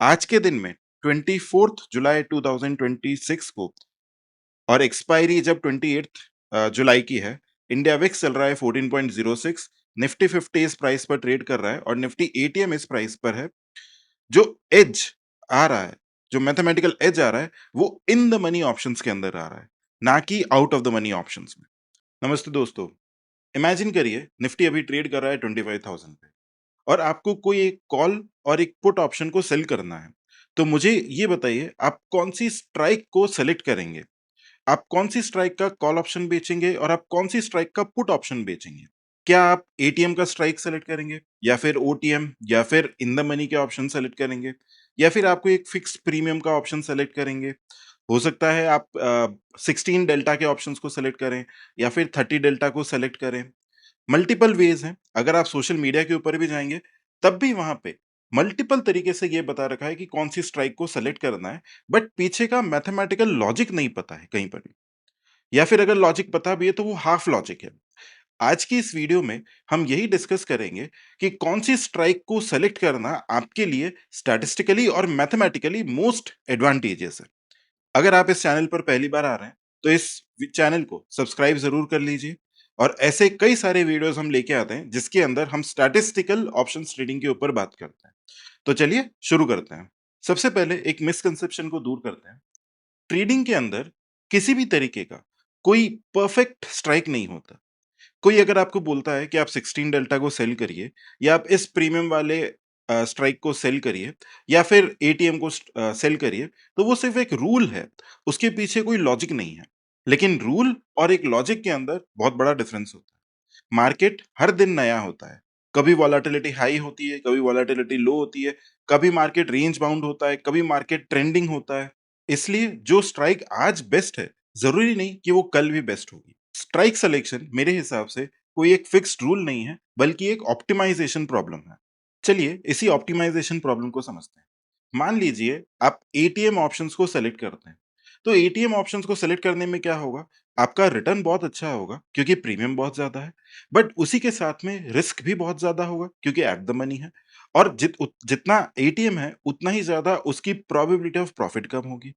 आज के दिन में 24 जुलाई 2026 को और एक्सपायरी जब 28 जुलाई की है, इंडिया विक्स चल रहा है 14.06, निफ्टी 50 इस प्राइस पर ट्रेड कर रहा है और निफ्टी एटीएम इस प्राइस पर है। जो एज आ रहा है, जो मैथमेटिकल एज आ रहा है, वो इन द मनी ऑप्शंस के अंदर आ रहा है, ना कि out of the money options में। नमस्ते दोस्तों, इमेजिन करिए निफ्टी अभी ट्रेड कर रहा है 25,000 पे और आपको कोई एक कॉल और एक पुट ऑप्शन को सेल करना है। तो मुझे ये बताइए आप कौन-सी स्ट्राइक को सेलेक्ट करेंगे? आप कौन-सी स्ट्राइक का कॉल ऑप्शन बेचेंगे और आप कौन-सी स्ट्राइक का पुट ऑप्शन बेचेंगे? क्या आप एटीएम का स्ट्राइक सेलेक्ट करेंगे या फिर ओटीएम या फिर इन द मनी के ऑप्शन सेलेक्ट करेंगे या फिर आपको एक फिक्स्ड प्रीमियम का ऑप्शन सेलेक्ट करेंगे? हो सकता है आप 16 डेल्टा के ऑप्शंस को सेलेक्ट करें या फिर 30 डेल्टा को सेलेक्ट करें। मल्टीपल वेज हैं। अगर आप सोशल मीडिया के ऊपर भी जाएँगे, तब भी वहाँ पे मल्टीपल तरीके से ये बता रखा है कि कौन-सी स्ट्राइक को सेलेक्ट करना है, बट पीछे का मैथमेटिकल लॉजिक नहीं पता है कहीं पर भी। या फिर अगर लॉजिक पता भी है तो वो हाफ लॉजिक है। आज की इस वीडियो में हम यही डिस्कस करेंगे कि कौन-सी स्ट्राइक को सेलेक्ट करना आपके लिए स्टैटिस्टिकली और मैथमेटिकली मोस्ट एडवांटेजेस है। अगर आप इस चैनल पर पहली बार आ रहे हैं, तो इस चैनल को सब्सक्राइब ज़रूर कर लीजिए और ऐसे कई सारे वीडियोज़ हम लेके आते हैं, जिसके अंदर हम स्टैटिस्टिकल ऑप्शंस ट्रेडिंग के ऊपर बात करते हैं। तो चलिए शुरू करते हैं। सबसे पहले एक मिसकंसेप्शन को दूर करते हैं। ट्रेडिंग के अंदर किसी भी तरीके का कोई परफेक्ट स्ट्राइक नहीं होता। कोई अगर आपको बोलता है कि आप 16 डेल्टा को सेल करिए या आप इस प्रीमियम वाले स्ट्राइक को सेल करिए या फिर एटीएम को सेल करिए, तो वो सिर्फ एक रूल है, उसके पीछे कोई लॉजिक नहीं है। लेकिन रूल और एक लॉजिक के अंदर बहुत बड़ा डिफरेंस होता है। मार्केट हर दिन नया होता है। कभी वॉलेटिलिटी हाई होती है, कभी वॉलेटिलिटी लो होती है, कभी मार्केट रेंज बाउंड होता है, कभी मार्केट ट्रेंडिंग होता है। इसलिए जो स्ट्राइक आज बेस्ट है, ज़रूरी नहीं कि वो कल भी बेस्ट होगी। स्ट्राइक सिलेक्शन मेरे हिसाब से कोई एक फिक्स्ड रूल नहीं है, बल्कि एक ऑप्टिमाइजेशन प्रॉब्लम है। चलिए इसी ऑप्टिमाइजेशन प्रॉब्लम को समझते हैं। मान लीजिए आप एटीएम ऑप्शंस को सेलेक्ट करते हैं। तो एटीएम ऑप्शंस को सेलेक्ट करने में क्या होगा? आपका रिटर्न बहुत अच्छा होगा क्योंकि प्रीमियम बहुत ज़्यादा है। बट उसी के साथ में रिस्क भी बहुत ज़्यादा होगा क्योंकि एट द मनी है। और जितना एटीएम है उतना ही ज़्यादा उसकी प्रोबेबिलिटी ऑफ प्रॉफिट कम होगी।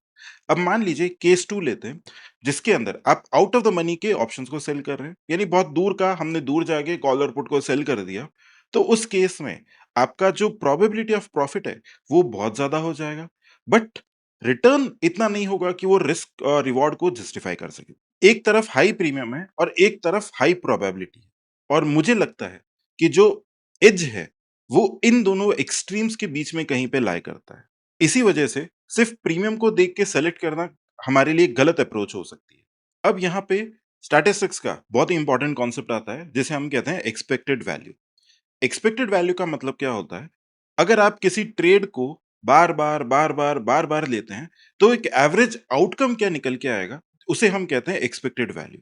अब मान लीजिए केस 2 लेते हैं, जिसके अंदर आप आउट ऑफ द मनी के ऑप्शंस को सेल कर रहे हैं, यानी बहुत दूर का हमने दूर जाके कॉल और पुट को सेल कर दिया, तो उस केस में आपका जो प्रोबेबिलिटी ऑफ प्रॉफिट है, वो बहुत ज़्यादा हो जाएगा, बट रिटर्न इतना नहीं होगा कि वो रिस्क और रिवॉर्ड को जस्टिफाई कर सके। एक तरफ हाई प्रीमियम है और एक तरफ हाई प्रोबेबिलिटी है और मुझे लगता है कि जो एज है, वो इन दोनों एक्सट्रीम्स के बीच में कहीं पे लाई करता है। इसी वजह से सिर्फ प्रीमियम को देख के सेलेक्ट करना हमारे लिए गलत अप्रोच हो सकती है। अब यहाँ पे स्टैटिस्टिक्स का बहुत ही इंपॉर्टेंट कॉन्सेप्ट आता है जिसे हम कहते हैं एक्सपेक्टेड वैल्यू। एक्सपेक्टेड वैल्यू का मतलब क्या होता है? अगर आप किसी ट्रेड को बार-बार, बार-बार, बार-बार लेते हैं, तो एक एवरेज आउटकम क्या निकल के आएगा, उसे हम कहते हैं एक्सपेक्टेड वैल्यू।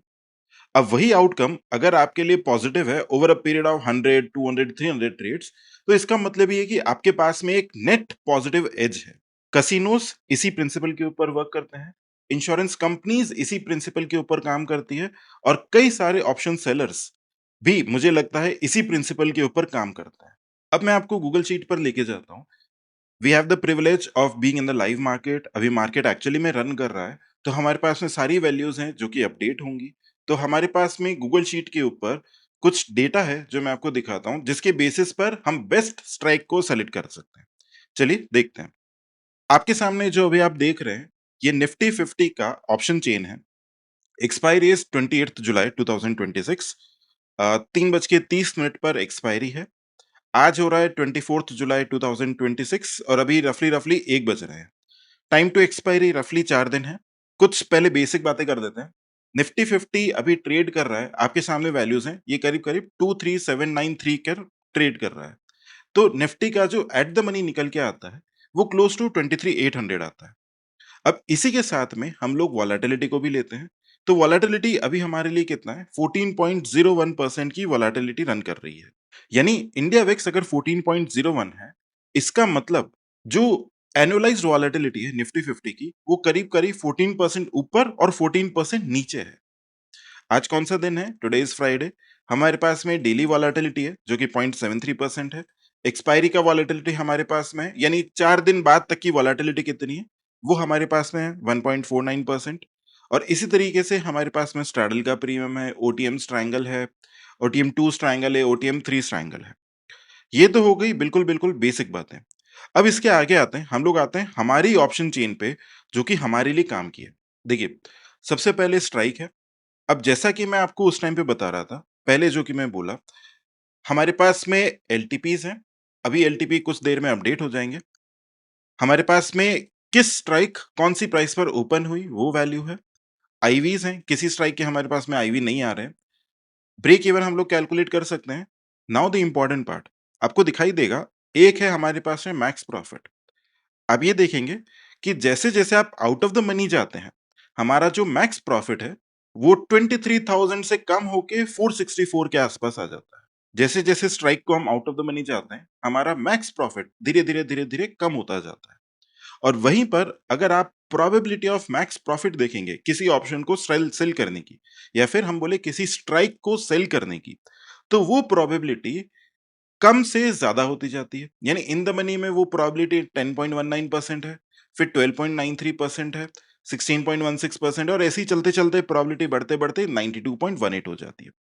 अब वही आउटकम अगर आपके लिए पॉजिटिव है over a period of 100, 200, 300 trades, तो इसका मतलब ये है कि आपके पास में एक नेट पॉजिटिव एज है। कसिनोस इसी प्रिंसिपल के ऊपर वर्क करते हैं। इंश्योरेंस कंपनीज इसी प्रिंसिपल के ऊपर काम करती है और कई सारे ऑप्शन सेलर्स भी मुझे लगता है इसी प्रिंसिपल के ऊपर काम करता है। अब मैं आपको गूगल शीट पर लेके जाता हूँ। We have the privilege of being in the live market. अभी मार्केट एक्चुअली में रन कर रहा है, तो हमारे पास में सारी वैल्यूज़ हैं जो कि अपडेट होंगी। तो हमारे पास में गूगल शीट के ऊपर कुछ डेटा है जो मैं आपको दिखाता हूँ, जिसके बेसिस पर हम बेस्ट स्ट्राइक को सेलेक्ट कर सकते हैं। चलिए देखते हैं। आपके सामने जो अभी आप देख रहे हैं, ये निफ्टी 50 का ऑप्शन चेन है। एक्सपायरी इज़ 28th जुलाई 2026। 3:30 पर एक्सपायरी है। आज हो रहा है 24th जुलाई 2026 और अभी रफली रफली 1 बज रहे हैं। टाइम टू एक्सपायरी रफली 4 दिन है। कुछ पहले बेसिक बातें कर देते हैं। निफ्टी 50 अभी ट्रेड कर रहा है, आपके सामने वैल्यूज़ हैं, ये करीब-करीब 23793 कर ट्रेड कर रहा है। तो निफ्टी का जो एट द मनी निकल के आता है, वो क्लोज़ टू 23,800 आता है। अब इसी के साथ में हम लोग वोलेटिलिटी को भी लेते हैं। तो वोलेटिलिटी अभी हमारे लिए कितना है? 14.01% की वोलेटिलिटी रन कर रही है। यानी इंडिया विक्स अगर 14.01 है, इसका मतलब जो एनुअलाइज्ड वोलेटिलिटी है निफ्टी 50 की, वो करीब-करीब 14% ऊपर और 14% नीचे है। आज कौन-सा दिन है? Today is Friday. हमारे पास में डेली वोलेटिलिटी है, जो कि 0.73% है। एक्सपायरी का वॉलेटिलिटी हमारे पास में है, यानी 4 दिन बाद तक की वॉलेटिलिटी कितनी है, वो हमारे पास में है 1.49%। और इसी तरीके से हमारे पास में स्ट्रैडल का प्रीमियम है, ओटीएम स्ट्रैंगल है, ओटीएम 2 स्ट्रैंगल है, ओटीएम 3 स्ट्रैंगल है। ये तो हो गई बिल्कुल बेसिक बातें। अब इसके आगे आते हैं, हम लोग आते हैं हमारी ऑप्शन चेन पे, जो कि हमारे लिए काम की है। देखिए, सबसे पहले स्ट्राइक है। अब जैसा कि मैं आपको उस टाइम पे बता रहा था, पहले जो कि मैं बोला, हमारे पास में एलटीपीज़ हैं, अभी एलटीपी कुछ देर में अपडेट हो जाएँगे। हमारे पास में किस स्ट्राइक कौन-सी प्राइस पर ओपन हुई, वो वैल्यू है। आईवीज़ हैं, किसी स्ट्राइक के हमारे पास में आईवी नहीं आ रहे हैं। ब्रेक इवन हम लोग कैलकुलेट कर सकते हैं। नाउ द इम्पोर्टेंट पार्ट, आपको दिखाई देगा, एक है हमारे पास में मैक्स प्रॉफिट। आप ये देखेंगे कि जैसे-जैसे आप आउट ऑफ द मनी जाते हैं, हमारा जो मैक्स प्रॉफिट है, वो 23,000 से कम होके 464 के आसपास आ जाता है। जैसे-जैसे स्ट्राइक को हम आउट ऑफ द मनी जाते हैं, हमारा मैक्स प्रॉफिट धीरे-धीरे, धीरे-धीरे कम होता जाता है। और वहीं पर अगर आप प्रोबेबिलिटी ऑफ मैक्स प्रॉफिट देखेंगे, किसी ऑप्शन को सेल सेल करने की, या फिर हम बोले किसी स्ट्राइक को सेल करने की, तो वो प्रोबेबिलिटी कम से ज़्यादा होती जाती है। यानी इन द मनी में वो प्रोबेबिलिटी 10.19% है, फिर 12.93% है, 16.16% और ऐसे ही चलते-चलते प्रोबेबिलिटी बढ़ते-बढ़ते 92.18 हो जाती है।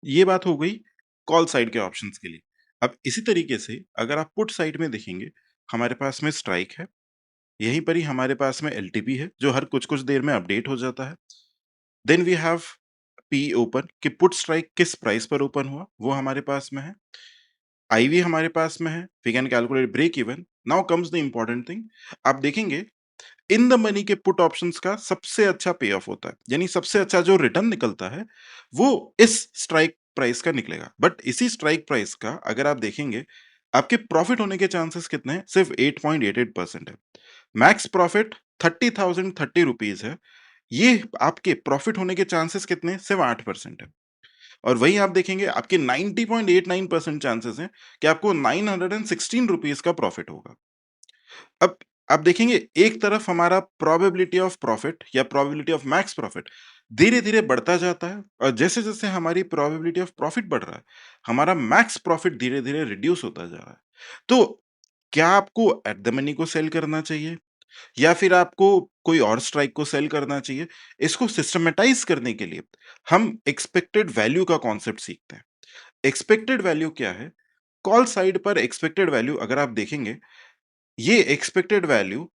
ये बात हो गई कॉल साइड के ऑप्शंस के लिए। अब इसी तरीके से अगर आप पुट साइड में देखेंगे, हमारे पास में स्ट्राइक है, यहीं पर ही हमारे पास में एलटीपी है, जो हर कुछ-कुछ देर में अपडेट हो जाता है। Then we have P open, कि पुट स्ट्राइक किस प्राइस पर ओपन हुआ, वो हमारे पास में है। आईवी हमारे पास में है, we can calculate break even. Now comes the important thing, आप देखेंगे इन द मनी के पुट ऑप्शंस का सबसे अच्छा पे ऑफ होता है, यानी सबसे अच्छा जो रिटर्न निकलता है, वो इस स्ट्राइक प्राइस का निकलेगा। बट इसी स्ट्राइक प्राइस का अगर आप देखेंगे, आपके प्रॉफिट होने के चांसेस कितने हैं? सिर्फ 8.88% है। मैक्स प्रॉफिट 30,030 है। ये आपके प्रॉफिट होने के चांसेस कितने हैं? सिर्फ 8% है। और वहीं आप देखेंगे, आपके 90.89% चांसेस हैं कि आपको 916 रुपीस का प्रॉफिट होगा। अब आप देखेंगे, एक तरफ हमारा प्रोबेबिलिटी ऑफ प्रॉफिट या प्रोबेबिलिटी ऑफ मैक्स प्रॉफिट धीरे-धीरे बढ़ता जाता है, और जैसे-जैसे हमारी प्रोबेबिलिटी ऑफ प्रॉफिट बढ़ रहा है, हमारा मैक्स प्रॉफिट धीरे-धीरे रिड्यूस होता जा रहा है। तो क्या आपको एट द मनी को सेल करना चाहिए, या फिर आपको कोई और स्ट्राइक को सेल करना चाहिए? इसको सिस्टमैटाइज़ करने के लिए हम एक्सपेक्टेड वैल्यू का कॉन्सेप्ट सीखते हैं। एक्सपेक्टेड वैल्यू क्या है? कॉल साइड पर एक्सपेक्टेड वैल्यू अगर आप देखेंगे, ये एक्सपेक्टेड वैल्यू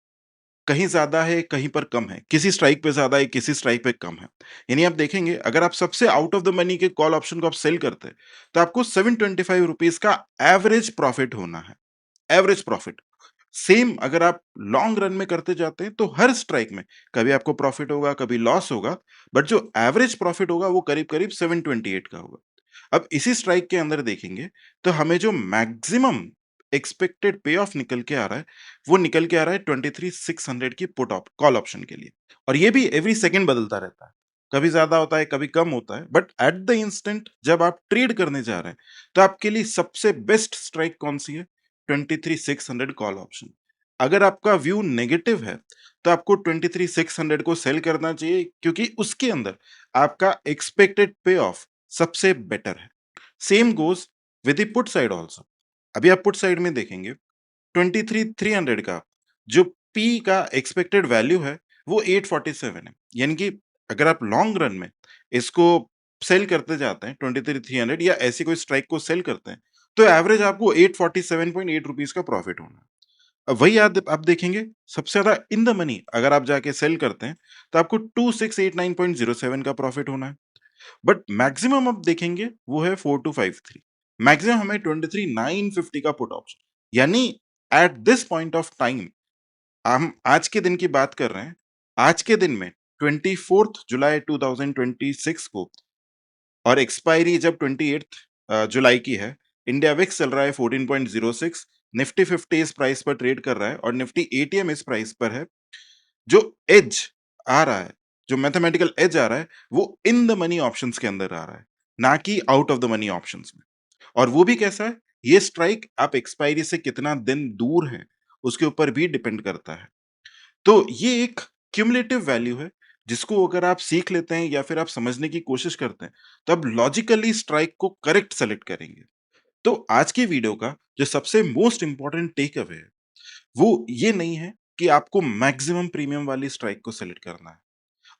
कहीं ज़्यादा है, कहीं पर कम है। किसी स्ट्राइक पे ज़्यादा है, किसी स्ट्राइक पे कम है। यानी आप देखेंगे, अगर आप सबसे आउट ऑफ द मनी के कॉल ऑप्शन को आप सेल करते हैं, तो आपको ₹725 का एवरेज प्रॉफिट होना है, एवरेज प्रॉफिट। सेम अगर आप लॉन्ग रन में करते जाते हैं, तो हर स्ट्राइक में कभी आपको प्रॉफिट होगा, कभी लॉस होगा, बट जो एवरेज प्रॉफिट होगा, वो करीब-करीब 728 का होगा। अब इसी स्ट्राइक के अंदर देखेंगे, तो हमें जो मैक्सिमम एक्सपेक्टेड पे ऑफ निकल के आ रहा है, वो निकल के आ रहा है 23,600 की पुट ऑप कॉल ऑप्शन के लिए। और ये भी एवरी सेकंड बदलता रहता है। कभी ज़्यादा होता है, कभी कम होता है, बट एट द इंस्टेंट जब आप ट्रेड करने जा रहे हैं, तो आपके लिए सबसे बेस्ट स्ट्राइक कौन-सी है? 23,600 कॉल ऑप्शन। अगर आपका व्यू नेगेटिव है, तो आपको 23,600 को सेल करना चाहिए, क्योंकि उसके अंदर आपका एक्सपेक्टेड पे ऑफ सबसे बेटर है। Same goes with the put side also. अभी आप पुट साइड में देखेंगे, 23,300 का जो पी का एक्सपेक्टेड वैल्यू है, वो 847 है। यानी कि अगर आप लॉन्ग रन में इसको सेल करते जाते हैं 23,300, या ऐसी कोई स्ट्राइक को सेल करते हैं, तो एवरेज आपको 847.8 रुपीज़ का प्रॉफिट होना है। अब वही आप देखेंगे, सबसे ज़्यादा इन द मनी अगर आप जाके सेल करते हैं, तो आपको 2689.07 का प्रॉफिट होना है। बट मैक्सिमम आप देखेंगे, वो है 4253। मैक्सिमम हमें 23,950 का पुट ऑप्शन, यानी at this point of time, हम आज के दिन की बात कर रहे हैं। आज के दिन में 24th जुलाई 2026 को, और एक्सपायरी जब 28th जुलाई की है, इंडिया विक्स चल रहा है 14.06, निफ्टी 50 इस प्राइस पर ट्रेड कर रहा है, और निफ्टी एटीएम इस प्राइस पर है। जो एज आ रहा है, जो मैथमेटिकल एज आ रहा है, वो इन द मनी ऑप्शंस के अंदर आ रहा है, ना कि out of the money options में। और वो भी कैसा है? ये स्ट्राइक आप एक्सपायरी से कितना दिन दूर हैं, उसके ऊपर भी डिपेंड करता है। तो ये एक क्युमुलेटिव वैल्यू है, जिसको अगर आप सीख लेते हैं या फिर आप समझने की कोशिश करते हैं, तो आप लॉजिकली स्ट्राइक को करेक्ट सेलेक्ट करेंगे। तो आज की वीडियो का जो सबसे मोस्ट इम्पोर्टेंट टेक अवे है, वो ये नहीं है कि आपको मैक्सिमम प्रीमियम वाली स्ट्राइक को सेलेक्ट करना है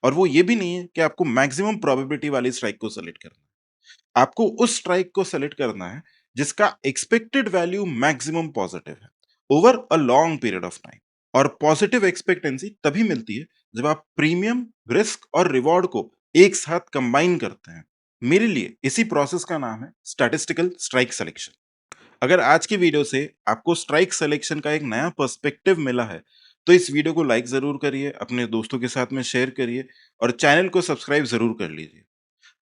और वो ये भी नहीं है कि आपको मैक्सिमम प्रोबेबिलिटी वाली स्ट्राइक को सेलेक्ट करना है। आपको उस स्ट्राइक को सेलेक्ट करना है जिसका एक्सपेक्टेड वैल्यू मैक्सिमम पॉजिटिव है over a long period of time. और पॉजिटिव एक्सपेक्टेंसी तभी मिलती है जब आप प्रीमियम, रिस्क और रिवॉर्ड को एक साथ कंबाइन करते हैं। मेरे लिए इसी प्रोसेस का नाम है स्टैटिस्टिकल स्ट्राइक सिलेक्शन। अगर आज की वीडियो से आपको स्ट्राइक सिलेक्शन का एक नया पर्सपेक्टिव मिला है, तो इस वीडियो को लाइक ज़रूर करिए, अपने दोस्तों के साथ में शेयर करिए और चैनल को सब्सक्राइब ज़रूर कर लीजिए।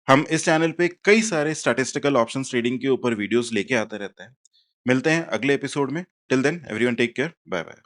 हम इस चैनल पे कई सारे स्टैटिस्टिकल ऑप्शंस ट्रेडिंग के ऊपर वीडियोस लेके आते रहते हैं। मिलते हैं अगले एपिसोड में। Till then everyone take care, bye bye.